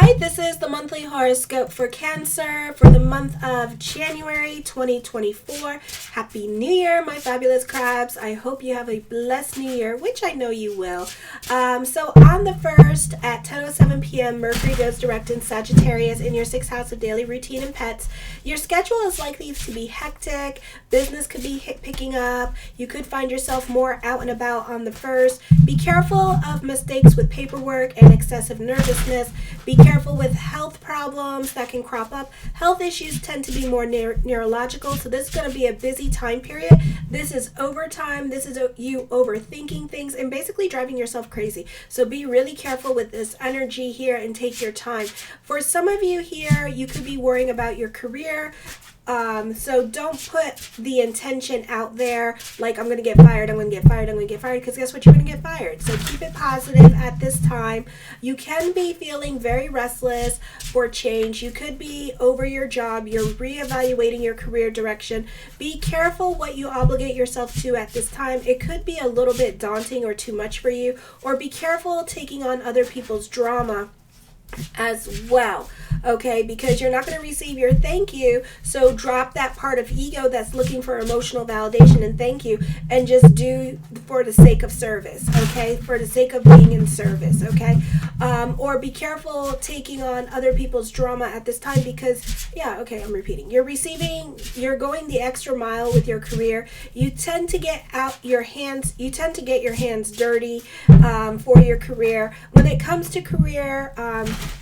Hi, this is the monthly horoscope for Cancer for the month of January 2024. Happy New Year, my fabulous crabs. I hope you have a blessed New Year, which I know you will. So on the 1st at 10:07 p.m., Mercury goes direct in Sagittarius in your 6th house of daily routine and pets. Your schedule is likely to be hectic. Business could be picking up. You could find yourself more out and about on the 1st. Be careful of mistakes with paperwork and excessive nervousness. Be careful with health problems that can crop up. Health issues tend to be more neurological, so this is going to be a busy time period. This is overtime. This is you overthinking things and basically driving yourself crazy. So be really careful with this energy here and take your time. For some of you here, you could be worrying about your career. So don't put the intention out there like I'm going to get fired, because guess what? You're going to get fired. So keep it positive at this time. You can be feeling very restless for change. You could be over your job. You're reevaluating your career direction. Be careful what you obligate yourself to at this time. It could be a little bit daunting or too much for you, or be careful taking on other people's drama as well, okay, because you're not going to receive your thank you. So drop that part of ego that's looking for emotional validation and thank you, and just do for the sake of service, okay, for the sake of being in service, okay. Or be careful taking on other people's drama at this time, because I'm repeating, you're going the extra mile with your career. You tend to get your hands dirty for your career. When it comes to career,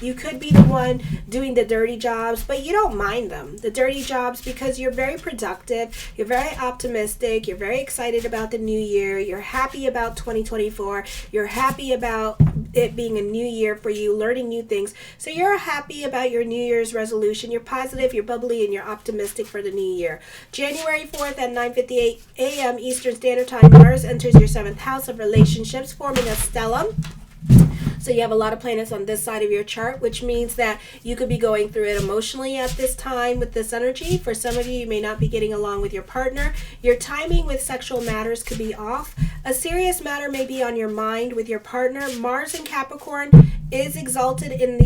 you could be the one doing the dirty jobs, but you don't mind them, the dirty jobs, because you're very productive, you're very optimistic, you're very excited about the new year, you're happy about 2024, you're happy about it being a new year for you, learning new things. So you're happy about your New Year's resolution, you're positive, you're bubbly, and you're optimistic for the new year. January 4th at 9:58 a.m. Eastern Standard Time, Mars enters your 7th house of relationships, forming a stellium. So you have a lot of planets on this side of your chart, which means that you could be going through it emotionally at this time with this energy. For some of you, you may not be getting along with your partner. Your timing with sexual matters could be off. A serious matter may be on your mind with your partner. Mars in Capricorn is exalted in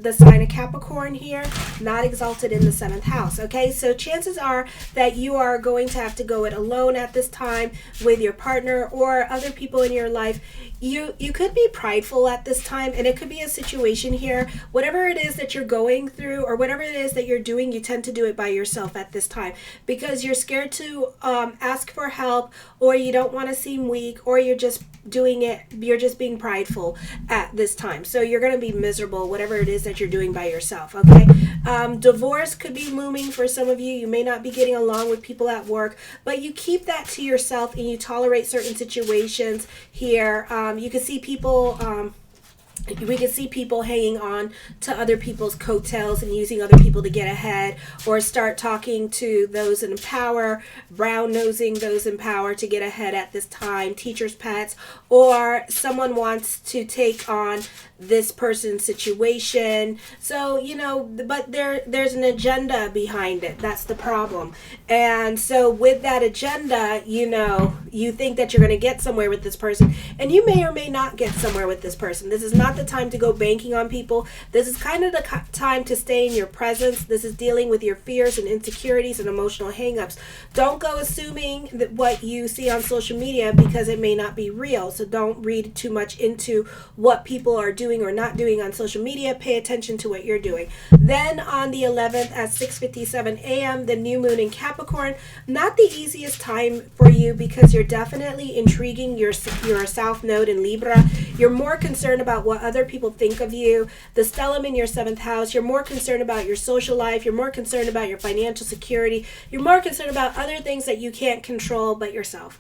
the sign of Capricorn here, not exalted in the 7th house, okay? So chances are that you are going to have to go it alone at this time with your partner or other people in your life. You could be prideful at this time, and it could be a situation here, whatever it is that you're going through or whatever it is that you're doing, you tend to do it by yourself at this time because you're scared to ask for help, or you don't want to seem weak, or you're just being prideful at this time. So you're going to be miserable, whatever it is that you're doing by yourself, okay? Divorce could be looming for some of you. You may not be getting along with people at work, but you keep that to yourself and you tolerate certain situations here. You can see people we can see people hanging on to other people's coattails and using other people to get ahead, or start talking to those in power, brown-nosing those in power to get ahead at this time, teachers' pets, or someone wants to take on this person's situation. So, but there's an agenda behind it. That's the problem. And so with that agenda, you think that you're going to get somewhere with this person, and you may or may not get somewhere with this person. This is not the time to go banking on people. This is kind of the time to stay in your presence. This is dealing with your fears and insecurities and emotional hangups. Don't go assuming that what you see on social media, because it may not be real. So don't read too much into what people are doing or not doing on social media. Pay attention to what you're doing. Then on the 11th at 6:57 a.m., the new moon in Capricorn. Not the easiest time for you, because you're definitely intriguing your South Node in Libra. You're more concerned about what other people think of you. The stellium in your 7th house, you're more concerned about your social life. You're more concerned about your financial security. You're more concerned about other things that you can't control but yourself.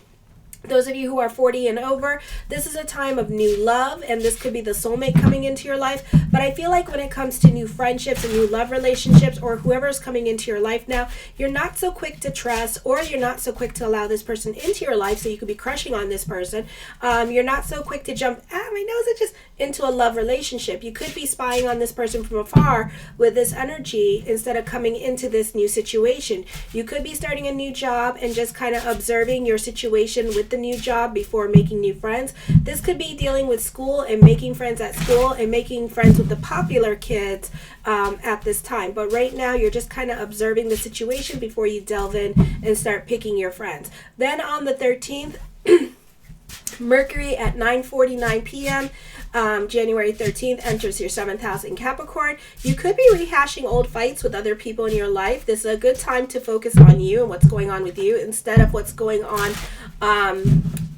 Those of you who are 40 and over, this is a time of new love, and this could be the soulmate coming into your life. But I feel like when it comes to new friendships and new love relationships, or whoever's coming into your life now, you're not so quick to trust, or you're not so quick to allow this person into your life, so you could be crushing on this person. You're not so quick to jump, my nose is just into a love relationship. You could be spying on this person from afar with this energy instead of coming into this new situation. You could be starting a new job and just kind of observing your situation with a new job before making new friends. This could be dealing with school and making friends at school and making friends with the popular kids at this time. But right now, you're just kind of observing the situation before you delve in and start picking your friends. Then on the 13th, Mercury at 9:49 p.m. January 13th enters your 7th house in Capricorn. You could be rehashing old fights with other people in your life. This is a good time to focus on you and what's going on with you instead of what's going on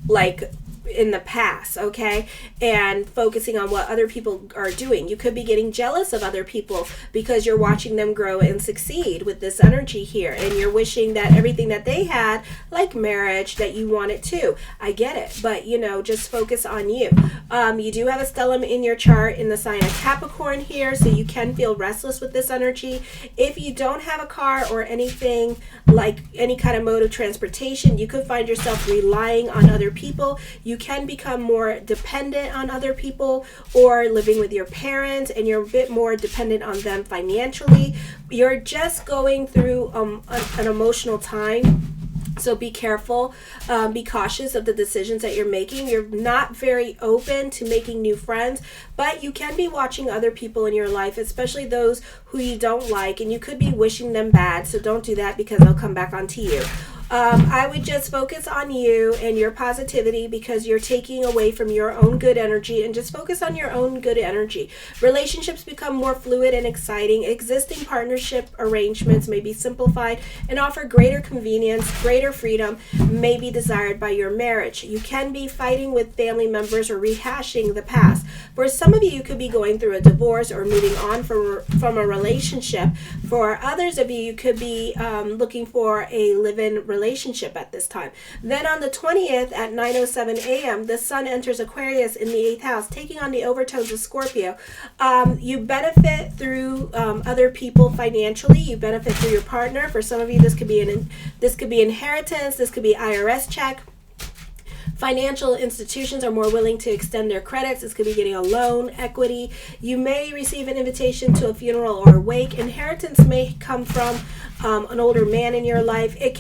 like in the past, okay? And focusing on what other people are doing. You could be getting jealous of other people because you're watching them grow and succeed with this energy here, and you're wishing that everything that they had, like marriage, that you want it too. I get it, but you know, just focus on you. You do have a stellium in your chart in the sign of Capricorn here, so you can feel restless with this energy. If you don't have a car or anything like any kind of mode of transportation, you could find yourself relying on other people. You can become more dependent on other people, or living with your parents and you're a bit more dependent on them financially. You're just going through an emotional time. So be careful, be cautious of the decisions that you're making. You're not very open to making new friends, but you can be watching other people in your life, especially those who you don't like, and you could be wishing them bad. So don't do that because they'll come back onto you. I would just focus on you and your positivity because you're taking away from your own good energy, and just focus on your own good energy. Relationships become more fluid and exciting. Existing partnership arrangements may be simplified and offer greater convenience. Greater freedom may be desired by your marriage. You can be fighting with family members or rehashing the past. For some of you, you could be going through a divorce or moving on from a relationship. For others of you, you could be looking for a live-in relationship at this time. Then on the 20th at 9:07 a.m., the sun enters Aquarius in the 8th house, taking on the overtones of Scorpio. You benefit through other people financially. You benefit through your partner. For some of you, this could be inheritance. This could be IRS check. Financial institutions are more willing to extend their credits. This could be getting a loan, equity. You may receive an invitation to a funeral or a wake. Inheritance may come from an older man in your life. It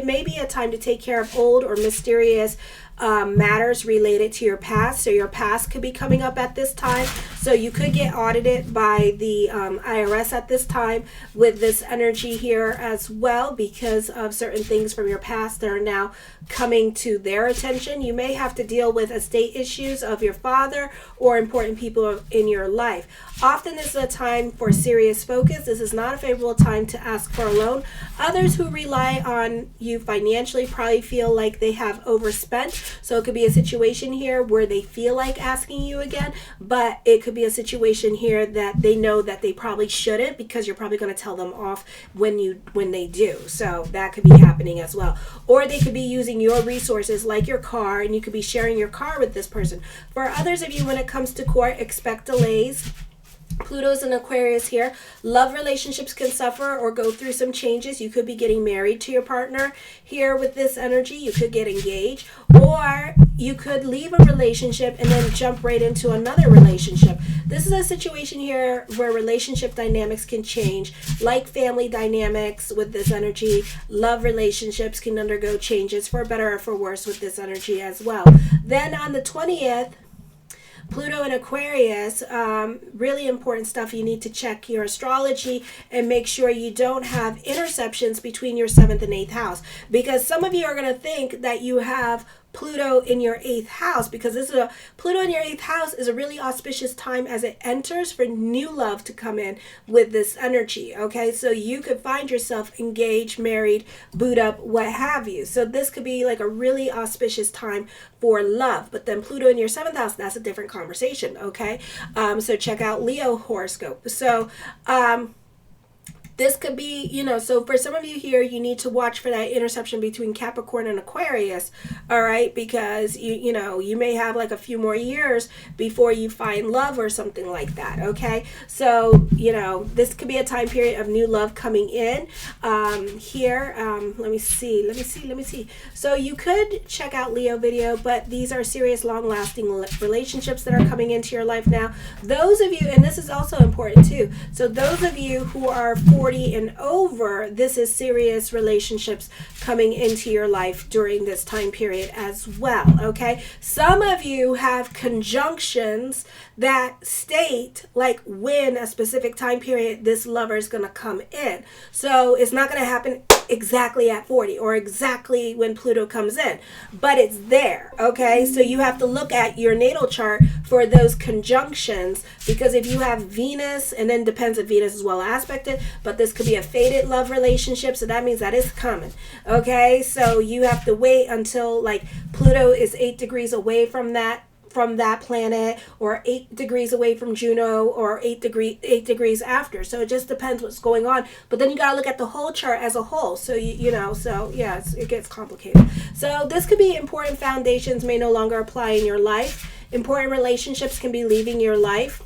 may be a time to take care of old or mysterious matters related to your past. So your past could be coming up at this time. So you could get audited by the IRS at this time with this energy here as well, because of certain things from your past that are now coming to their attention. You may have to deal with estate issues of your father or important people in your life. Often this is a time for serious focus. This is not a favorable time to ask for a loan. Others who rely on you financially probably feel like they have overspent. So it could be a situation here where they feel like asking you again, but it could be a situation here that they know that they probably shouldn't, because you're probably going to tell them off when they do. So that could be happening as well. Or they could be using your resources like your car, and you could be sharing your car with this person. For others of you, when it comes to court, expect delays. Pluto's in Aquarius here. Love relationships can suffer or go through some changes. You could be getting married to your partner here with this energy. You could get engaged, or you could leave a relationship and then jump right into another relationship. This is a situation here where relationship dynamics can change, like family dynamics with this energy. Love relationships can undergo changes for better or for worse with this energy as well. Then on the 20th, Pluto in Aquarius, really important stuff. You need to check your astrology and make sure you don't have interceptions between your 7th and 8th house, because some of you are going to think that you have Pluto in your 8th house, because Pluto in your 8th house is a really auspicious time as it enters for new love to come in with this energy. Okay, so you could find yourself engaged, married, boot up, what have you. So this could be like a really auspicious time for love. But then Pluto in your 7th house, that's a different conversation. Okay, so check out Leo horoscope. So this could be, so for some of you here, you need to watch for that interception between Capricorn and Aquarius, all right? Because, you may have like a few more years before you find love or something like that, okay? So, this could be a time period of new love coming in here. Let me see. So you could check out Leo video, but these are serious, long-lasting relationships that are coming into your life now. Those of you, and this is also important too, so those of you who are 40 40 and over, this is serious relationships coming into your life during this time period as well, okay? Some of you have conjunctions that state like when a specific time period this lover is going to come in. So it's not going to happen exactly at 40 or exactly when Pluto comes in, but it's there, okay? So you have to look at your natal chart for those conjunctions, because if you have Venus, and then depends if Venus is well aspected, but this could be a fated love relationship, so that means that it's coming, okay? So you have to wait until like Pluto is 8 degrees away from that planet, or 8 degrees away from Juno, or 8 degrees after. So it just depends what's going on. But then you got to look at the whole chart as a whole. So so yeah, it gets complicated. So this could be important foundations may no longer apply in your life. Important relationships can be leaving your life.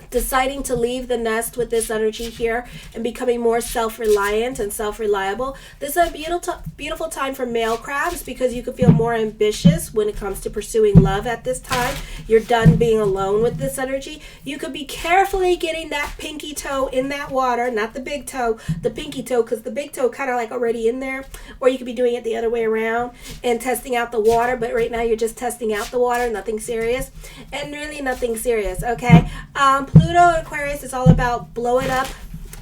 Deciding to leave the nest with this energy here and becoming more self-reliant and self-reliable. This is a beautiful time for male crabs, because you can feel more ambitious when it comes to pursuing love at this time. You're done being alone with this energy. You could be carefully getting that pinky toe in that water, not the big toe, the pinky toe, because the big toe kind of like already in there. Or you could be doing it the other way around and testing out the water, but right now you're just testing out the water, nothing serious. And really nothing serious, okay? Pluto in Aquarius is all about blow it up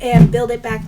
and build it back,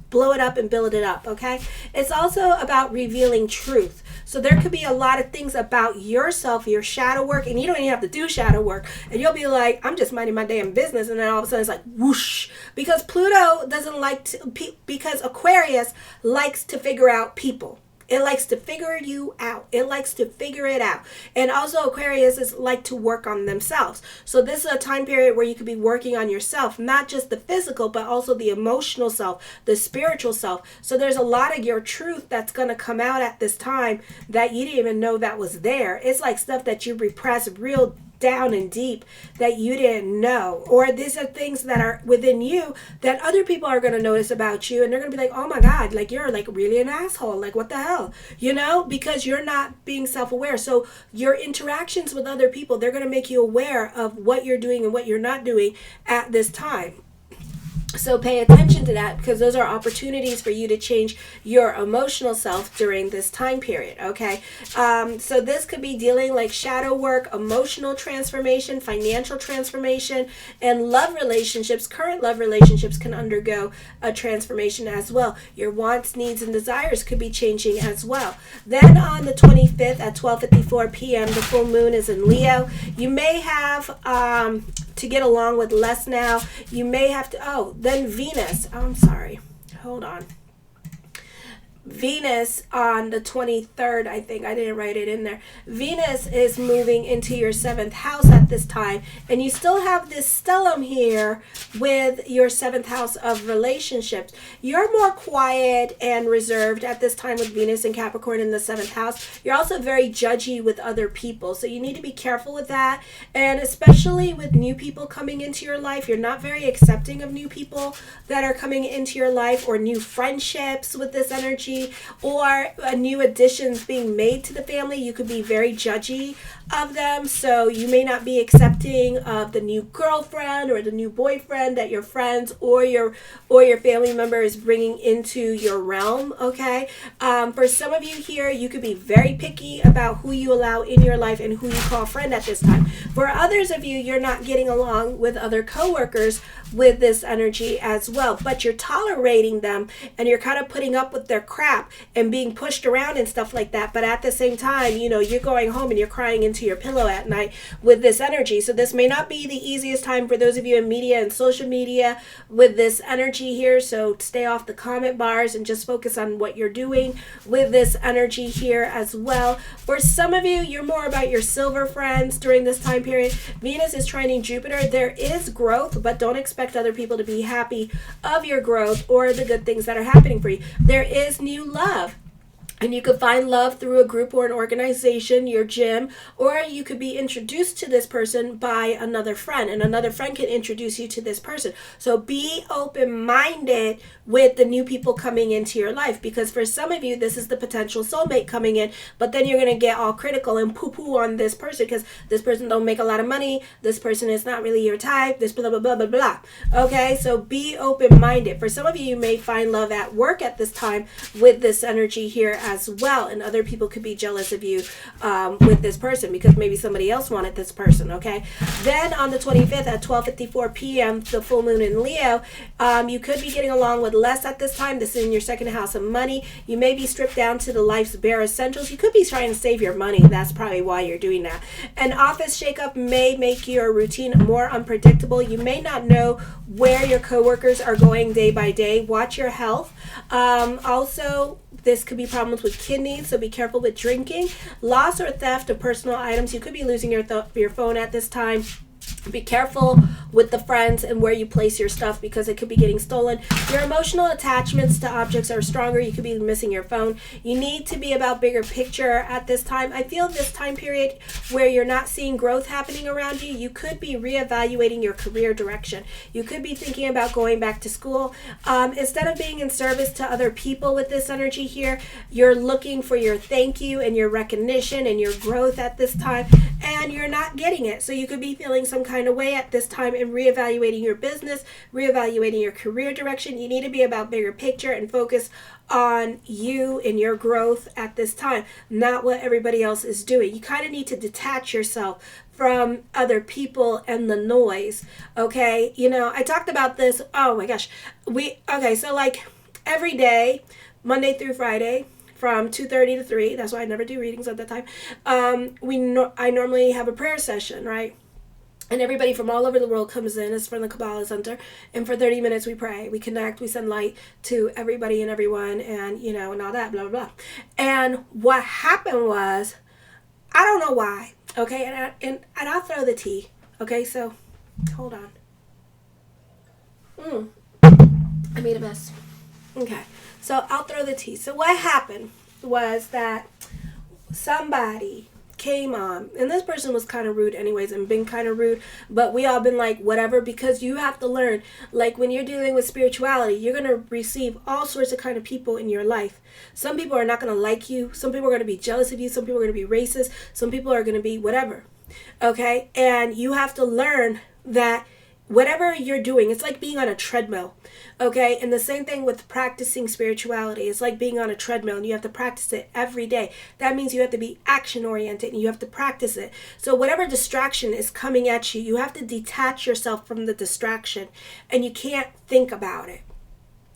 blow it up and build it up, okay? It's also about revealing truth. So there could be a lot of things about yourself, your shadow work, and you don't even have to do shadow work. And you'll be like, I'm just minding my damn business, and then all of a sudden it's like whoosh. Because Pluto doesn't like to, because Aquarius likes to figure out people. It likes to figure you out. It likes to figure it out. And also Aquarius is like to work on themselves. So this is a time period where you could be working on yourself, not just the physical, but also the emotional self, the spiritual self. So there's a lot of your truth that's going to come out at this time that you didn't even know that was there. It's like stuff that you repressed real down and deep that you didn't know, or these are things that are within you that other people are going to notice about you, and they're going to be like, oh my god, like you're like really an asshole, like what the hell, because you're not being self-aware. So your interactions with other people, they're going to make you aware of what you're doing and what you're not doing at this time. So pay attention to that, because those are opportunities for you to change your emotional self during this time period, okay? So this could be dealing like shadow work, emotional transformation, financial transformation, and love relationships. Current love relationships can undergo a transformation as well. Your wants, needs, and desires could be changing as well. Then on the 25th at 12:54 p.m., the full moon is in Leo. You may have, to get along with less now, you may have to, then Venus, hold on. Venus on the 23rd, I think, I didn't write it in there. Venus is moving into your 7th house at this time, and you still have this stellium here with your 7th house of relationships. You're more quiet and reserved at this time with Venus and Capricorn in the 7th house. You're also very judgy with other people, so you need to be careful with that, and especially with new people coming into your life. You're not very accepting of new people that are coming into your life, or new friendships with this energy, or new additions being made to the family. You could be very judgy of them, so you may not be accepting of the new girlfriend or the new boyfriend that your friends or your family member is bringing into your realm, okay? For some of you here, you could be very picky about who you allow in your life and who you call friend at this time. For others of you, you're not getting along with other coworkers with this energy as well, but you're tolerating them, and you're kind of putting up with their crap and being pushed around and stuff like that. But at the same time, you're going home and you're crying into your pillow at night with this energy. So this may not be the easiest time for those of you in media and social media with this energy here. So stay off the comment bars and just focus on what you're doing with this energy here as well. For some of you, you're more about your silver friends during this time period. Venus is trining Jupiter. There is growth, but don't expect other people to be happy of your growth or the good things that are happening for you. There is new love. And you could find love through a group or an organization, your gym, or you could be introduced to this person by another friend, and another friend can introduce you to this person. So be open-minded with the new people coming into your life, because for some of you, this is the potential soulmate coming in, but then you're going to get all critical and poo-poo on this person because this person don't make a lot of money, this person is not really your type, this blah, blah, blah, blah, blah. Okay, so be open-minded. For some of you, you may find love at work at this time with this energy here as well, and other people could be jealous of you with this person because maybe somebody else wanted this person. Okay, then on the 25th at 12:54 p.m., the full moon in Leo, you could be getting along with less at this time. This is in your second house of money. You may be stripped down to the life's bare essentials. You could be trying to save your money. That's probably why you're doing that. An office shakeup may make your routine more unpredictable. You may not know where your coworkers are going day by day. Watch your health. Also, this could be problems with kidneys, so be careful with drinking. Loss or theft of personal items. You could be losing your phone at this time. Be careful with the friends and where you place your stuff because it could be getting stolen. Your emotional attachments to objects are stronger. You could be missing your phone. You need to be about bigger picture at this time. I feel this time period where you're not seeing growth happening around you, you could be reevaluating your career direction. You could be thinking about going back to school. Instead of being in service to other people with this energy here, you're looking for your thank you and your recognition and your growth at this time, and you're not getting it. So you could be feeling some kind of way at this time and reevaluating your business, reevaluating your career direction. You need to be about bigger picture and focus on you and your growth at this time, not what everybody else is doing. You kind of need to detach yourself from other people and the noise. Okay, you know, I talked about this. Oh my gosh, so like every day, Monday through Friday, from 2:30 to 3. That's why I never do readings at that time. I normally have a prayer session, right? And everybody from all over the world comes in. It's from the Kabbalah Center. And for 30 minutes we pray. We connect. We send light to everybody and everyone and, you know, and all that, blah, blah, blah. And what happened was, I don't know why. Okay, and I'll throw the tea. Okay, so hold on. I made a mess. Okay, so I'll throw the tea. So what happened was that somebody came on, and this person was kind of rude anyways and been kind of rude, but we all been like whatever, because you have to learn, like when you're dealing with spirituality, you're going to receive all sorts of kind of people in your life. Some people are not going to like you, some people are going to be jealous of you, some people are going to be racist, some people are going to be whatever. Okay, and you have to learn that whatever you're doing, it's like being on a treadmill. Okay, and the same thing with practicing spirituality. It's like being on a treadmill and you have to practice it every day. That means you have to be action oriented and you have to practice it. So whatever distraction is coming at you, you have to detach yourself from the distraction and you can't think about it.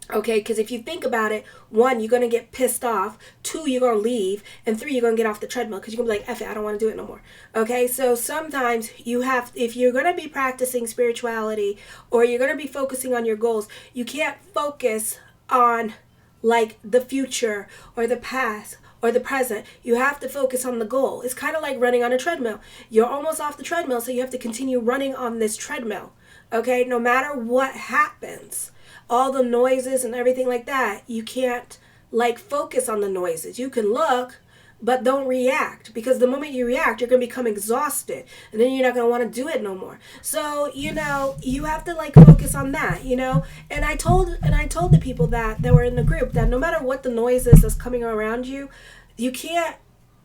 Okay, because if you think about it, 1, you're going to get pissed off, 2, you're going to leave, and 3, you're going to get off the treadmill because you're going to be like, F it, I don't want to do it no more. Okay, so sometimes you have, if you're going to be practicing spirituality or you're going to be focusing on your goals, you can't focus on like the future or the past or the present. You have to focus on the goal. It's kind of like running on a treadmill. You're almost off the treadmill, so you have to continue running on this treadmill. Okay, no matter what happens, all the noises and everything like that, you can't like focus on the noises. You can look, but don't react, because the moment you react, you're going to become exhausted and then you're not going to want to do it no more. So, you know, you have to like focus on that, you know, and I told the people that were in the group that no matter what the noise is that's coming around you, you can't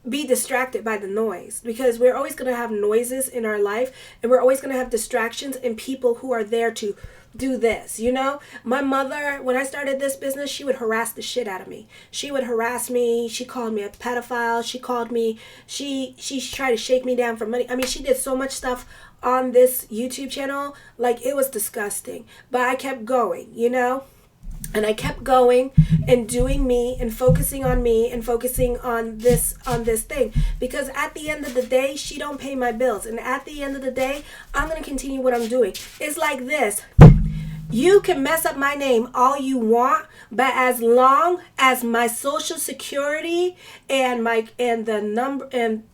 be distracted by the noise, because we're always going to have noises in our life and we're always going to have distractions and people who are there to do this. You know, my mother, when I started this business, she would harass the shit out of me. She would harass me. She called me a pedophile. She called me, she tried to shake me down for money. I mean, she did so much stuff on this YouTube channel, like it was disgusting, but I kept going, you know. And I kept going and doing me and focusing on me and focusing on this thing, because at the end of the day, she don't pay my bills, and at the end of the day, I'm going to continue what I'm doing. It's like this. You can mess up my name all you want, but as long as my social security and the number and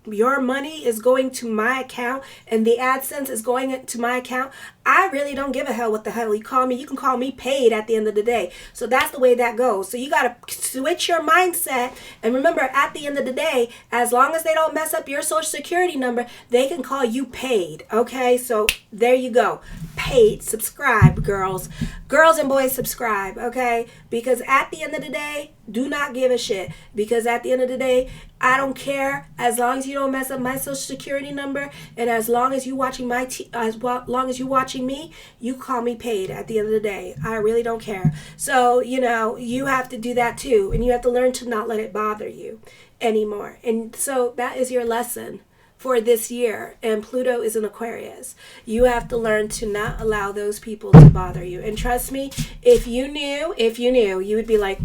your money is going to my account and the AdSense is going into my account, I really don't give a hell what the hell you call me. You can call me paid at the end of the day. So that's the way that goes. So you got to switch your mindset. And remember, at the end of the day, as long as they don't mess up your social security number, they can call you paid. Okay, so there you go. Paid. Subscribe, girls. Girls and boys, subscribe. Okay, because at the end of the day, do not give a shit. Because at the end of the day, I don't care as long as you don't mess up my social security number, and as long as you watching long as you watching me, you call me paid at the end of the day. I really don't care. So, you have to do that too, and you have to learn to not let it bother you anymore. And so that is your lesson for this year, and Pluto is in Aquarius. You have to learn to not allow those people to bother you. And trust me, if you knew, you would be like,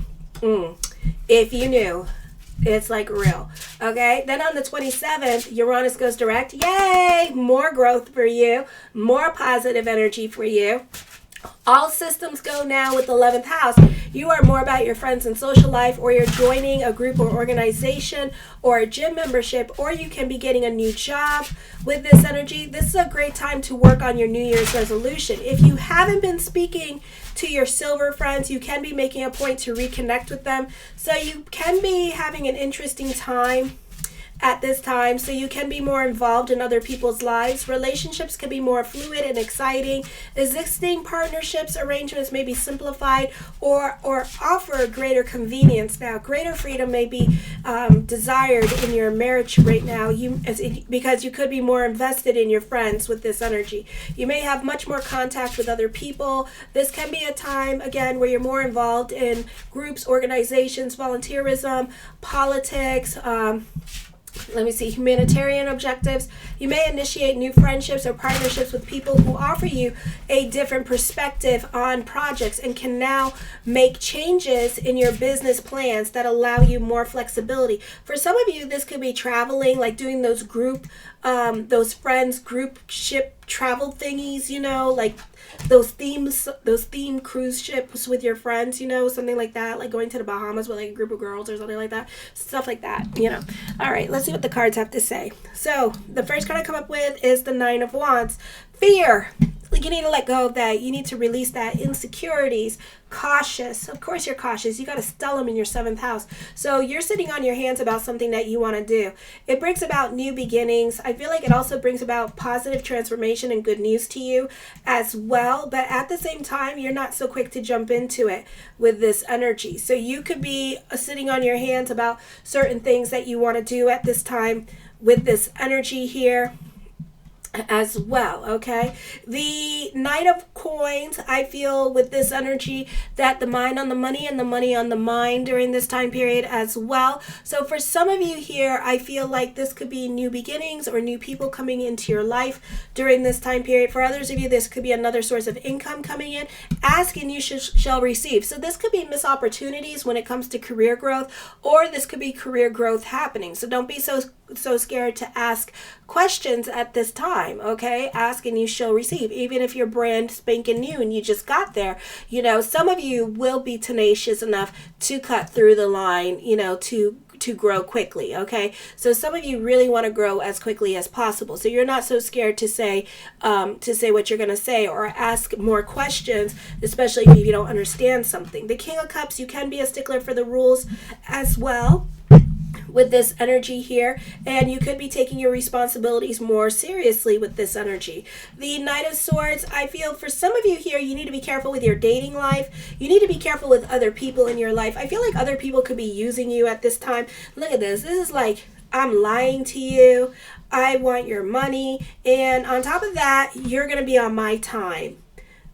if you knew. It's like real. Okay, then on the 27th, Uranus goes direct. Yay! More growth for you, more positive energy for you. All systems go now with the 11th house. You are more about your friends and social life, or you're joining a group or organization or a gym membership, or you can be getting a new job with this energy. This is a great time to work on your New Year's resolution. If you haven't been speaking to your silver friends, you can be making a point to reconnect with them. So you can be having an interesting time at this time, so you can be more involved in other people's lives. Relationships can be more fluid and exciting. Existing partnerships arrangements may be simplified or offer greater convenience now. Greater freedom may be desired in your marriage right now, because you could be more invested in your friends with this energy. You may have much more contact with other people. This can be a time, again, where you're more involved in groups, organizations, volunteerism, politics, humanitarian objectives. You may initiate new friendships or partnerships with people who offer you a different perspective on projects and can now make changes in your business plans that allow you more flexibility. For some of you, this could be traveling, like doing those those friends group ship travel thingies, like those theme cruise ships with your friends, something like that, like going to the Bahamas with like a group of girls or something like that, stuff like that. All right, let's see what the cards have to say. So the first card I come up with is the 9 of Wands. Fear. You need to let go of that. You need to release that. Insecurities. Cautious. Of course you're cautious. You got a stellium in your 7th house. So you're sitting on your hands about something that you want to do. It brings about new beginnings. I feel like it also brings about positive transformation and good news to you as well. But at the same time, you're not so quick to jump into it with this energy. So you could be sitting on your hands about certain things that you want to do at this time with this energy here as well. Okay, the Knight of Coins, I feel with this energy that the mind on the money and the money on the mind during this time period as well. So for some of you here, I feel like this could be new beginnings or new people coming into your life during this time period. For others of you, this could be another source of income coming in. Ask and you shall receive. So this could be missed opportunities when it comes to career growth, or this could be career growth happening. So don't be so scared to ask questions at this time. Okay, ask and you shall receive. Even if you're brand spanking new and you just got there, some of you will be tenacious enough to cut through the line, to grow quickly. Okay, so some of you really want to grow as quickly as possible, so you're not so scared to say what you're going to say or ask more questions, especially if you don't understand something. The King of Cups, you can be a stickler for the rules as well with this energy here, and you could be taking your responsibilities more seriously with this energy. The Knight of Swords, I feel for some of you here, you need to be careful with your dating life. You need to be careful with other people in your life. I feel like other people could be using you at this time. Look at this. This is like, I'm lying to you. I want your money. And on top of that, you're going to be on my time.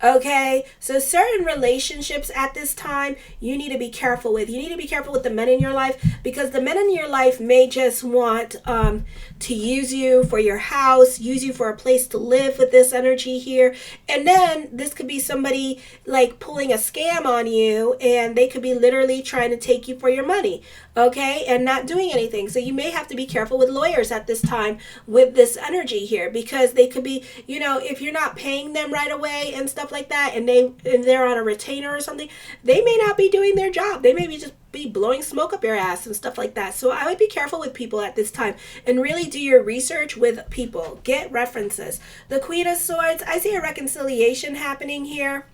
Okay, so certain relationships at this time you need to be careful with. You need to be careful with the men in your life, because the men in your life may just want to use you for your house, use you for a place to live with this energy here. And then this could be somebody like pulling a scam on you, and they could be literally trying to take you for your money, okay, and not doing anything. So you may have to be careful with lawyers at this time with this energy here, because they could be, if you're not paying them right away and stuff stuff like that, and they're on a retainer or something, they may not be doing their job. They may just be blowing smoke up your ass and stuff like that. So I would be careful with people at this time and really do your research with people. Get references. The Queen of Swords, I see a reconciliation happening here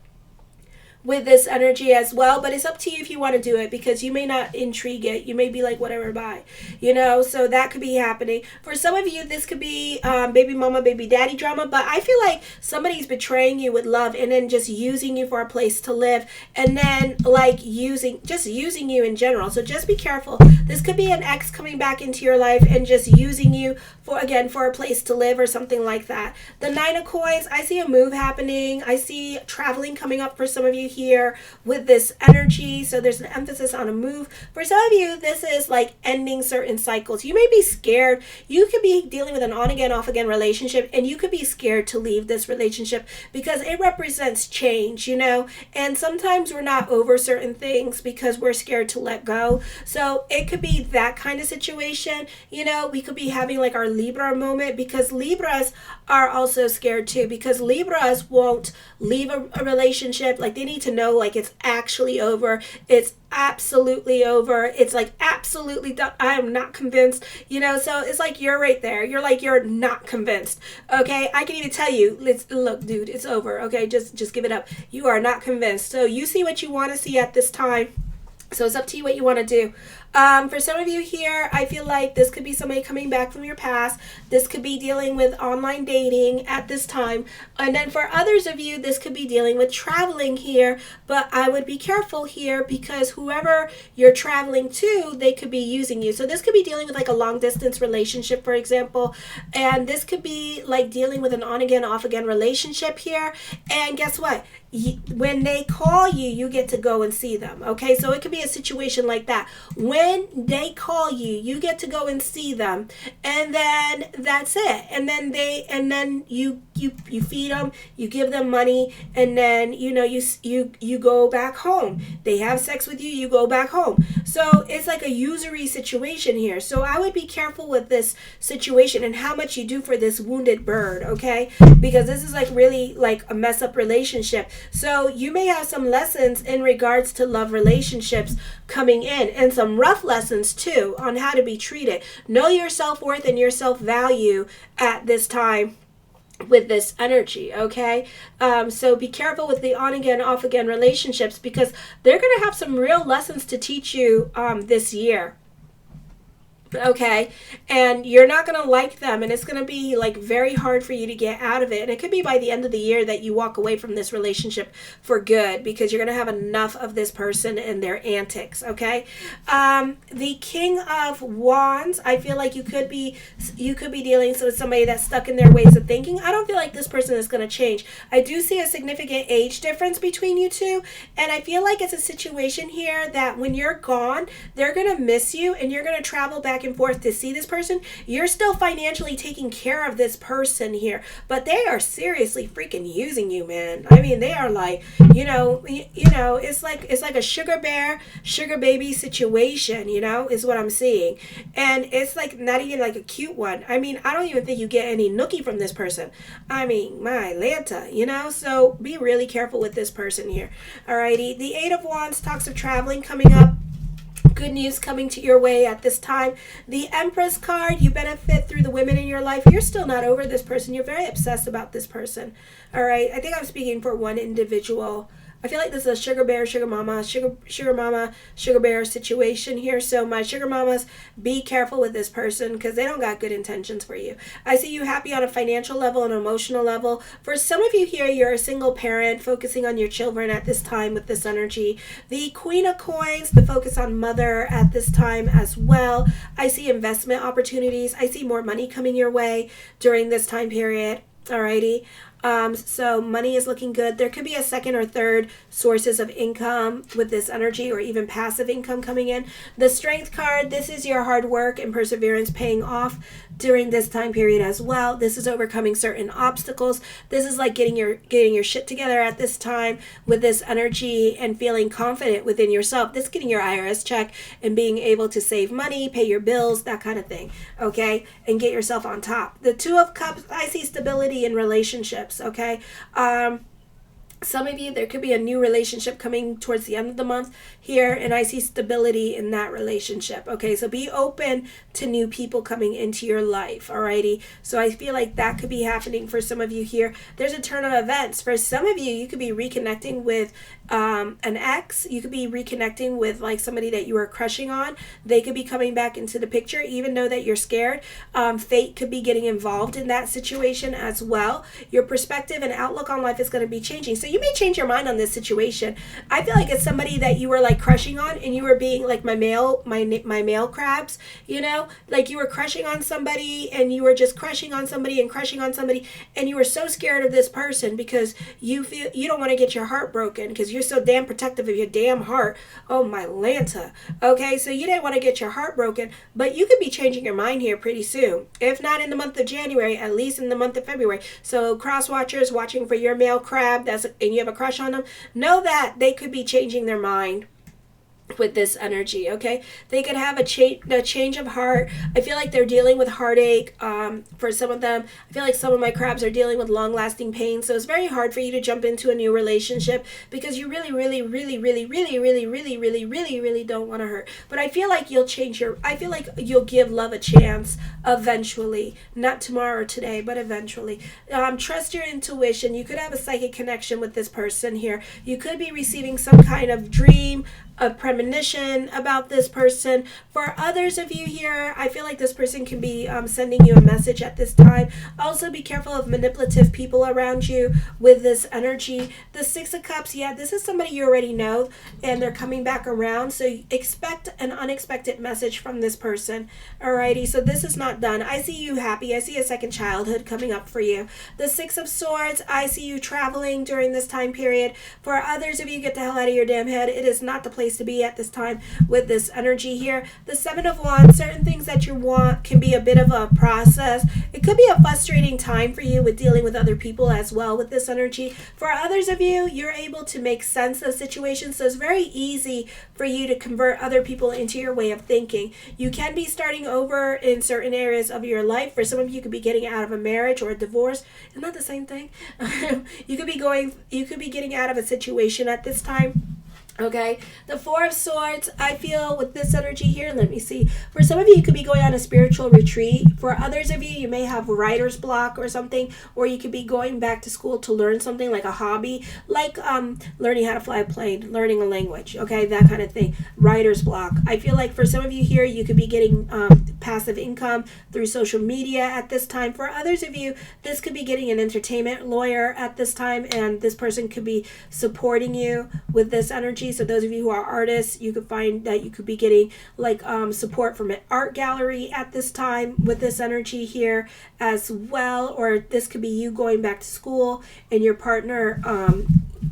with this energy as well, but it's up to you if you want to do it, because you may not intrigue it. You may be like, whatever, bye, so that could be happening. For some of you, this could be baby mama, baby daddy drama, but I feel like somebody's betraying you with love and then just using you for a place to live, and then like using you in general. So just be careful. This could be an ex coming back into your life and just using you for a place to live or something like that. The Nine of Coins, I see a move happening. I see traveling coming up for some of you here with this energy. So there's an emphasis on a move. For some of you, this is like ending certain cycles. You may be scared. You could be dealing with an on again, off again relationship, and you could be scared to leave this relationship because it represents change, and sometimes we're not over certain things because we're scared to let go. So it could be that kind of situation. We could be having like our Libra moment, because Libras are also scared too, because Libras won't leave a relationship. Like, they need to know like it's actually over. It's absolutely over. It's like absolutely done. I am not convinced, so it's like you're right there. You're not convinced. Okay, I can even tell you, look, dude, it's over. Okay, just give it up. You are not convinced. So you see what you want to see at this time. So it's up to you what you want to do. For some of you here, I feel like this could be somebody coming back from your past. This could be dealing with online dating at this time. And then for others of you, this could be dealing with traveling here. But I would be careful here, because whoever you're traveling to, they could be using you. So this could be dealing with like a long distance relationship, for example. And this could be like dealing with an on again, off again relationship here. And guess what? When they call you, you get to go and see them. Okay, so it could be a situation like that. When they call you, you get to go and see them, and then that's it. And then you feed them, you give them money, and then you go back home. They have sex with you, you go back home. So it's like a usury situation here. So I would be careful with this situation and how much you do for this wounded bird. Okay, because this is like really like a mess up relationship. So you may have some lessons in regards to love relationships coming in, and some rough lessons too on how to be treated. Know your self-worth and your self-value at this time with this energy. Okay, so be careful with the on again, off again relationships, because they're going to have some real lessons to teach you this year. Okay, and you're not going to like them, and it's going to be like very hard for you to get out of it. And it could be by the end of the year that you walk away from this relationship for good, because you're going to have enough of this person and their antics. Okay, the King of Wands, I feel like you could be dealing with somebody that's stuck in their ways of thinking. I don't feel like this person is going to change. I do see a significant age difference between you two, and I feel like it's a situation here that when you're gone, they're going to miss you, and you're going to travel back and forth to see this person. You're still financially taking care of this person here, but they are seriously freaking using you, man. I mean, they are like, it's like a sugar bear, sugar baby situation, is what I'm seeing. And it's like not even like a cute one. I mean, I don't even think you get any nookie from this person. I mean, my Lanta, so be really careful with this person here. Alrighty, the Eight of Wands talks of traveling coming up. Good news coming to your way at this time. The Empress card, you benefit through the women in your life. You're still not over this person. You're very obsessed about this person. All right, I think I'm speaking for one individual. I feel like this is a sugar bear, sugar mama, sugar bear situation here. So my sugar mamas, be careful with this person, because they don't got good intentions for you. I see you happy on a financial level and emotional level. For some of you here, you're a single parent focusing on your children at this time with this energy. The Queen of Coins, the focus on mother at this time as well. I see investment opportunities. I see more money coming your way during this time period. Alrighty. So money is looking good. There could be a second or third sources of income with this energy, or even passive income coming in. The Strength card, this is your hard work and perseverance paying off during this time period as well. This is overcoming certain obstacles. This is like getting your shit together at this time with this energy and feeling confident within yourself. This is getting your IRS check and being able to save money, pay your bills, that kind of thing. Okay, and get yourself on top. The Two of Cups, I see stability in relationships. Okay, Some of you, there could be a new relationship coming towards the end of the month here, and I see stability in that relationship. Okay, so be open to new people coming into your life. Alrighty, so I feel like that could be happening for some of you here. There's a turn of events. For some of you, you could be reconnecting with an ex. You could be reconnecting with like somebody that you were crushing on. They could be coming back into the picture, even though that you're scared. Fate could be getting involved in that situation as well. Your perspective and outlook on life is going to be changing. So you may change your mind on this situation. I feel like it's somebody that you were like crushing on, and you were being like my male crabs, you know, like you were crushing on somebody, and you were just crushing on somebody and crushing on somebody, and you were so scared of this person because you feel you don't want to get your heart broken because you're so damn protective of your damn heart. Oh my Lanta. Okay, so you didn't want to get your heart broken, but you could be changing your mind here pretty soon. If not in the month of January, at least in the month of February. So cross watchers watching for your male crab and you have a crush on them, know that they could be changing their mind with this energy. Okay, they could have a change of heart. I feel like they're dealing with heartache. For some of them, I feel like some of my crabs are dealing with long-lasting pain, so it's very hard for you to jump into a new relationship because you really don't want to hurt. But I feel like you'll I feel like you'll give love a chance eventually, not tomorrow or today, but eventually. Trust your intuition. You could have a psychic connection with this person here. You could be receiving some kind of dream, a premonition about this person. For others of you here, I feel like this person can be sending you a message at this time. Also be careful of manipulative people around you with this energy. The Six of Cups, yeah, this is somebody you already know and they're coming back around, so expect an unexpected message from this person. Alrighty, so this is not done. I see you happy. I see a second childhood coming up for you. The Six of Swords, I see you traveling during this time period. For others of you, get the hell out of your damn head. It is not the place to be at this time with this energy here. The Seven of Wands, certain things that you want can be a bit of a process. It could be a frustrating time for you with dealing with other people as well with this energy. For others of you, you're able to make sense of situations, so it's very easy for you to convert other people into your way of thinking. You can be starting over in certain areas of your life. For some of you, you could be getting out of a marriage or a divorce. Isn't that the same thing? You could be getting out of a situation at this time. Okay, the Four of Swords, I feel with this energy here, let me see. For some of you, you could be going on a spiritual retreat. For others of you, you may have writer's block or something, or you could be going back to school to learn something like a hobby, like learning how to fly a plane, learning a language, okay, that kind of thing. Writer's block. I feel like for some of you here, you could be getting passive income through social media at this time. For others of you, this could be getting an entertainment lawyer at this time, and this person could be supporting you with this energy. So those of you who are artists, you could find that you could be getting like support from an art gallery at this time with this energy here as well. Or this could be you going back to school and your partner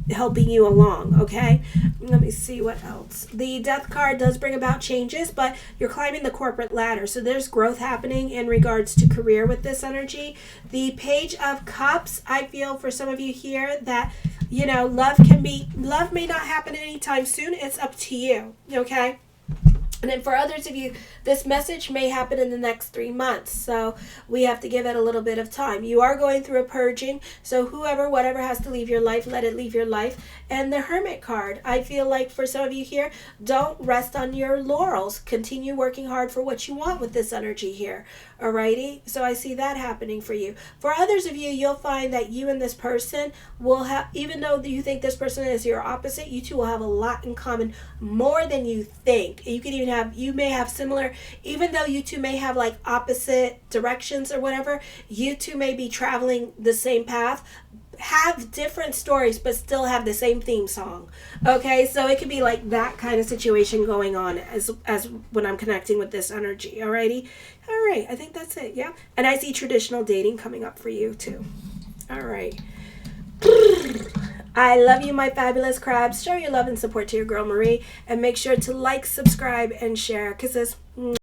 helping you along. Okay, let me see what else. The Death card does bring about changes, but you're climbing the corporate ladder, so there's growth happening in regards to career with this energy. The Page of Cups, I feel for some of you here that, you know, love may not happen anytime soon. It's up to you. Okay, and then for others of you, this message may happen in the next 3 months. So we have to give it a little bit of time. You are going through a purging. So whatever has to leave your life, let it leave your life. And the Hermit card, I feel like for some of you here, don't rest on your laurels. Continue working hard for what you want with this energy here. Alrighty? So I see that happening for you. For others of you, you'll find that you and this person will have, even though you think this person is your opposite, you two will have a lot in common, more than you think. You may have similar, even though you two may have like opposite directions or whatever, you two may be traveling the same path, have different stories, but still have the same theme song. Okay, so it could be like that kind of situation going on as when I'm connecting with this energy. Alrighty, all right, I think that's it. Yeah, and I see traditional dating coming up for you too. All right. I love you, my fabulous crabs. Show your love and support to your girl Marie, and make sure to like, subscribe, and share. Kisses.